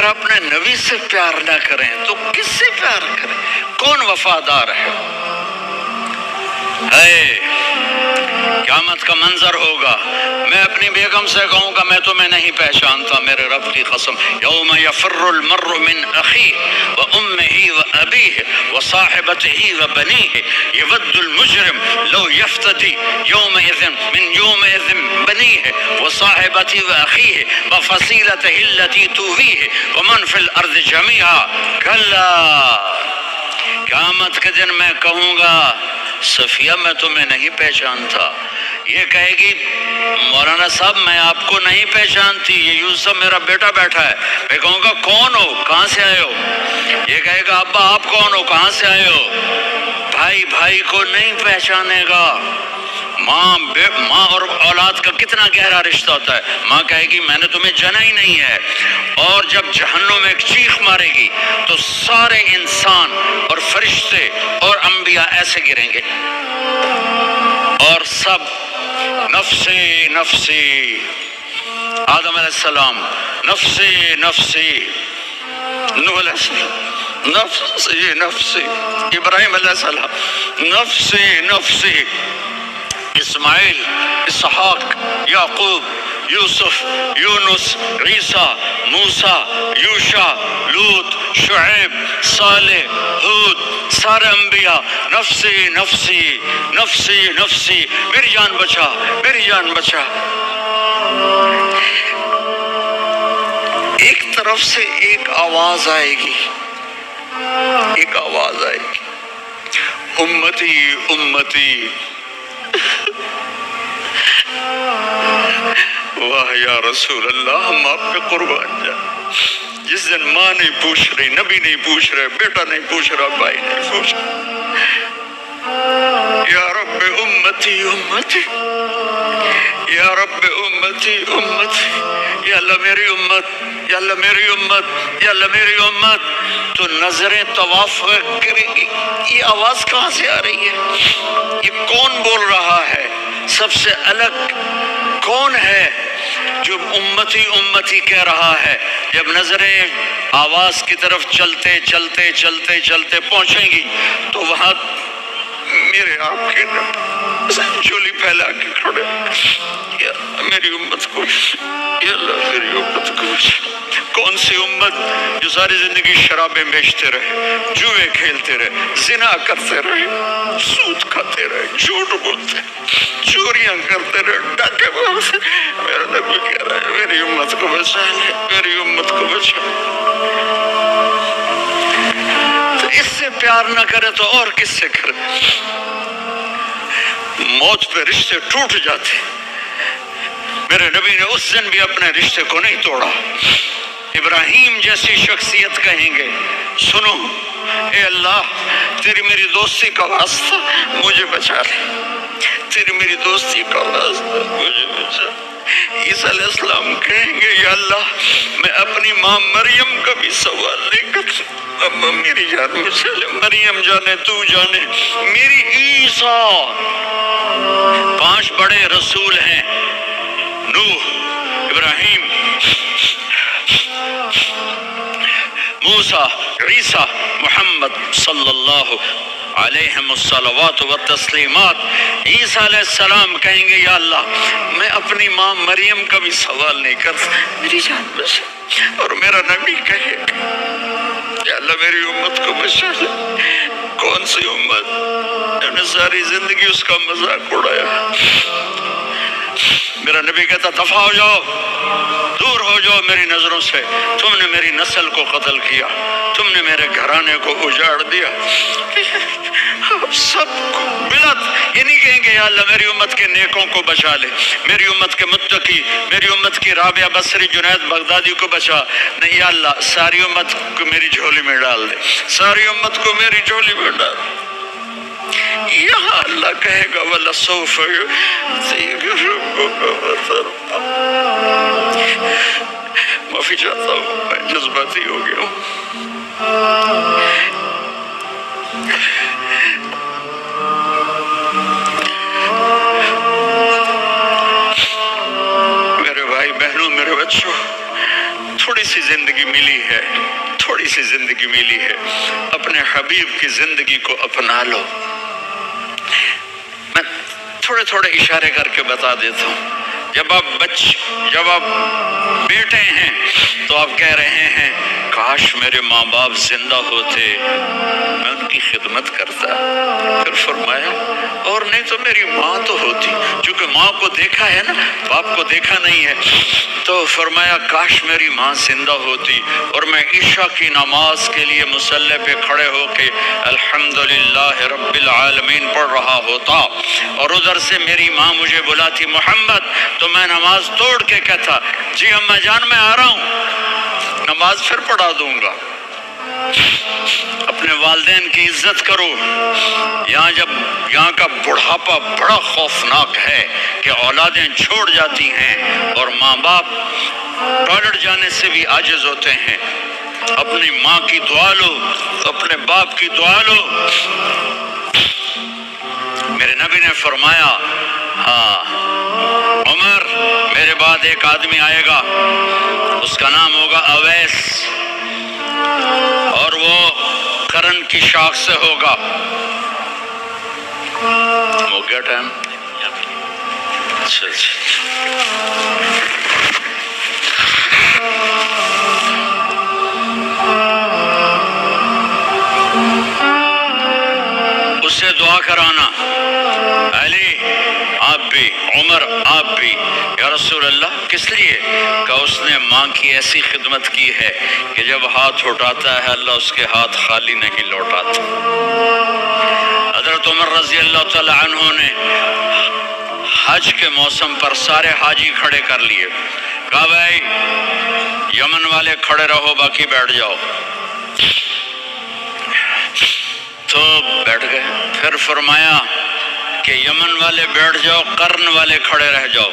اپنے نبی سے پیار نہ کریں تو کس سے پیار کریں؟ کون وفادار ہے؟ قیامت کا منظر ہوگا، میں اپنی بیگم سے کہوں گا میں تمہیں نہیں پہچانتا، میرے رب کی قسم، یوم یفر المرء من اخیہ وامہ وابیہ وصاحبتہ وبنیہ یود المجرم لو یفتدی یومئذ من یومئذ بنیہ وصاحبتہ واخیہ وفصیلتہ التی تؤویہ ومن فی الارض جمیعا کلا، قیامت کے دن میں کہوں گا صفیہ میں تمہیں نہیں پہچانتا، یہ کہے گی مولانا صاحب میں آپ کو نہیں پہچانتی، یہ یوسف میرا بیٹا بیٹھا ہے، میں کہوں گا کون ہو، کہاں سے آئے ہو؟ یہ کہے گا ابا آپ کون ہو، کہاں سے آئے ہو؟ بھائی بھائی کو نہیں پہچانے گا۔ ماں اور اولاد کا کتنا گہرا رشتہ ہوتا ہے، ماں کہے گی میں نے تمہیں جنا ہی نہیں ہے، اور جب جہنم میں ایک چیخ مارے گی تو سارے انسان اور فرشتے اور انبیاء ایسے گریں گے اور سب نفسی نفسی، آدم علیہ السلام نفسی نفسی، نوح علیہ السلام نفسی نفسی، ابراہیم علیہ السلام نفسی نفسی، اسماعیل، اسحاق، یعقوب، یوسف، یونس، عیسیٰ، موسیٰ، یوشع، لوط، شعیب، صالح، ہود، سارے انبیاء نفسی نفسی نفسی نفسی، میری جان بچا میری جان بچا۔ ایک طرف سے ایک آواز آئے گی، ایک آواز آئے گی، امتی امتی، واہ یا رسول اللہ، ہم آپ پہ قربان جائیں۔ جس دن ماں نہیں پوچھ رہی، نبی نہیں پوچھ رہے، بیٹا نہیں پوچھ رہا، بھائی نہیں پوچھ رہا، یا رب امتی امتی، یا رب امتی امتی، یا اللہ میری امت، یا اللہ میری امت، یا اللہ میری امت، تو نظریں طواف کریں گی، یہ آواز کہاں سے آ رہی ہے؟ یہ کون بول رہا ہے؟ سب سے الگ کون ہے جو امتی امتی کہہ رہا ہے؟ جب نظریں آواز کی طرف چلتے چلتے چلتے چلتے پہنچیں گی تو وہاں میرے آپ کے جولی پھیلا کے کھڑے، یا میری امت کو، یا اللہ میری امت کو۔ کون سی امت جو ساری زندگی شرابیں بیچتے رہے، جوئے کھیلتے رہے، زنا کرتے رہے، سود کھاتے رہے، جھوٹ بولتے، چوریاں کرتے رہے، ڈاکے مارتے، میرا نبی کہہ رہا ہے میری امت کو بچا لے، میری امت کو بچا۔ تو اس سے پیار نہ کرے تو اور کس سے کرے؟ موت پہ رشتے ٹوٹ جاتے، میرے نبی نے اس دن بھی اپنے رشتے کو نہیں توڑا۔ ابراہیم جیسی شخصیت کہیں گے سنو اے اللہ تیری میری دوستی کا واسطہ مجھے بچا لے، تیری میری دوستی کا واسطہ مجھے بچا۔ عیسیٰ علیہ السلام کہیں گے یا اللہ میں اپنی ماں مریم کا بھی سوال نہیں کرتا، میری جان بچا لے، مریم جانے تو جانے میری عیسیٰ۔ 5 بڑے رسول ہیں، نوح، ابراہیم، موسیٰ، عیسیٰ، محمد صلی اللہ علیہ الصلوات والتسلیمات۔ عیسیٰ علیہ السلام کہیں گے یا اللہ میں اپنی ماں مریم کا بھی سوال نہیں کرتا، میری جان بچا۔ اور میرا نبی کہے یا اللہ میری امت کو بچا لے۔ کون سی امت جنہوں نے ساری زندگی اس کا مذاق اڑایا؟ میرا نبی کہتا دفع ہو جاؤ، دور ہو جاؤ میری نظروں سے، تم نے میری نسل کو قتل کیا، تم نے میرے گھرانے کو اجاڑ دیا۔ سب کو بلت یہ نہیں کہیں گے یا اللہ میری امت کے نیکوں کو بچا لے، میری امت کے متقی، میری امت کی رابعہ بصری، جنید بغدادی کو بچا، نہیں یا اللہ ساری امت کو میری جھولی میں ڈال دے، ساری امت کو میری جھولی میں ڈال دے۔ یہاں اللہ کہے گا وَلَسَوْفَ يُعْطِيكَ رَبُّكَ فَتَرْضَىٰ۔ معافی چاہتا ہوں میں جذباتی ہو گیا ہوں۔ میرے بھائی بہنوں، میرے بچوں، تھوڑی سی زندگی ملی ہے، تھوڑی سی زندگی ملی ہے، اپنے حبیب کی زندگی کو اپنا لو۔ میں تھوڑے تھوڑے اشارے کر کے بتا دیتا ہوں۔ جب آپ بیٹے ہیں تو آپ کہہ رہے ہیں کاش میرے ماں باپ زندہ ہوتے، میں ان کی خدمت کرتا۔ پھر فرمایا اور نہیں تو میری ماں تو ہوتی، چونکہ ماں کو دیکھا ہے نا، باپ کو دیکھا نہیں ہے، تو فرمایا کاش میری ماں زندہ ہوتی اور میں عشاء کی نماز کے لیے مصلی پہ کھڑے ہو کے الحمدللہ رب العالمین پڑھ رہا ہوتا، اور ادھر سے میری ماں مجھے بلاتی محمد، تو میں نماز توڑ کے کہتا جی اماں جان میں آ رہا ہوں، نماز پھر پڑھا دوں گا۔ اپنے والدین کی عزت کرو۔ یہاں کا بڑھاپا بڑا خوفناک ہے کہ اولادیں چھوڑ جاتی ہیں اور ماں باپ ٹوائلٹ جانے سے بھی عاجز ہوتے ہیں۔ اپنی ماں کی دعا لو، اپنے باپ کی دعا لو۔ میرے نبی نے فرمایا ہاں عمر میرے بعد ایک آدمی آئے گا، اس کا نام ہوگا اویس، اور وہ کرن کی شاخ سے ہوگا۔ ہو گیا ٹائم؟ اس سے دعا کرانا، علی آپ بھی، عمر آپ بھی، یا رسول اللہ کس لیے؟ کہ اس نے ماں کی ایسی خدمت کی ہے کہ جب ہاتھ اٹھاتا ہے اللہ اس کے ہاتھ خالی نہیں لوٹاتا۔ حضرت عمر رضی اللہ تعالی عنہ نے حج کے موسم پر سارے حاجی کھڑے کر لیے، کہا بھائی یمن والے کھڑے رہو باقی بیٹھ جاؤ، تو بیٹھ گئے۔ پھر فرمایا کہ یمن والے بیٹھ جاؤ، قرن والے کھڑے رہ جاؤ۔